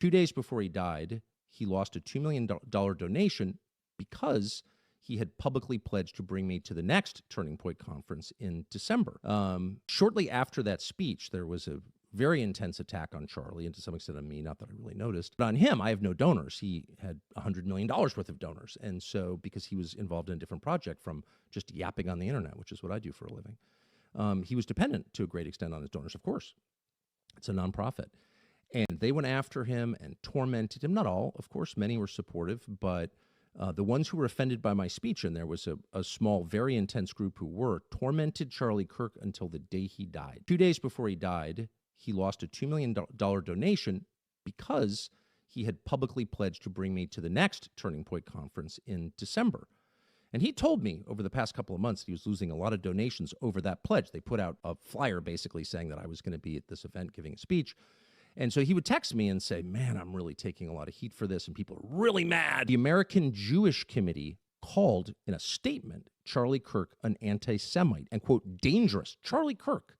2 days before he died, he lost a $2 million donation because he had publicly pledged to bring me to the next Turning Point conference in December. Shortly after that speech, there was a very intense attack on Charlie, and to some extent on me, not that I really noticed. But on him, I have no donors. He had $100 million worth of donors. And so because he was involved in a different project from just yapping on the internet, which is what I do for a living, he was dependent to a great extent on his donors, of course. It's a nonprofit. And they went after him and tormented him. Not all, of course, many were supportive, but the ones who were offended by my speech, and there was a small, very intense group who were, tormented Charlie Kirk until the day he died. 2 days before he died, he lost a $2 million donation because he had publicly pledged to bring me to the next Turning Point conference in December. And he told me over the past couple of months that he was losing a lot of donations over that pledge. They put out a flyer basically saying that I was going to be at this event giving a speech. And so he would text me and say, man, I'm really taking a lot of heat for this, and people are really mad. The American Jewish Committee called in a statement Charlie Kirk an anti-Semite and, quote, dangerous. Charlie Kirk,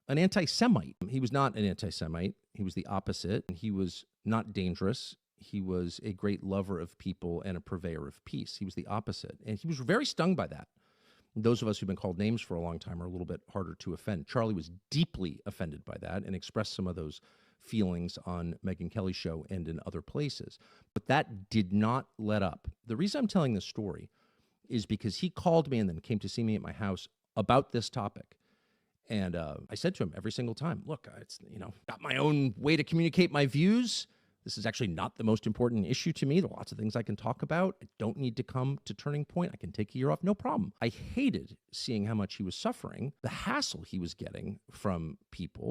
an anti-Semite. He was not an anti-Semite. He was the opposite. He was not dangerous. He was a great lover of people and a purveyor of peace. He was the opposite. And he was very stung by that. Those of us who've been called names for a long time are a little bit harder to offend. Charlie was deeply offended by that and expressed some of those feelings on Megyn Kelly's show and in other places. But that did not let up. The reason I'm telling this story is because he called me and then came to see me at my house about this topic. And I said to him every single time, look, it's, got my own way to communicate my views. This is actually not the most important issue to me. There are lots of things I can talk about. I don't need to come to Turning Point. I can take a year off, no problem. I hated seeing how much he was suffering, the hassle he was getting from people.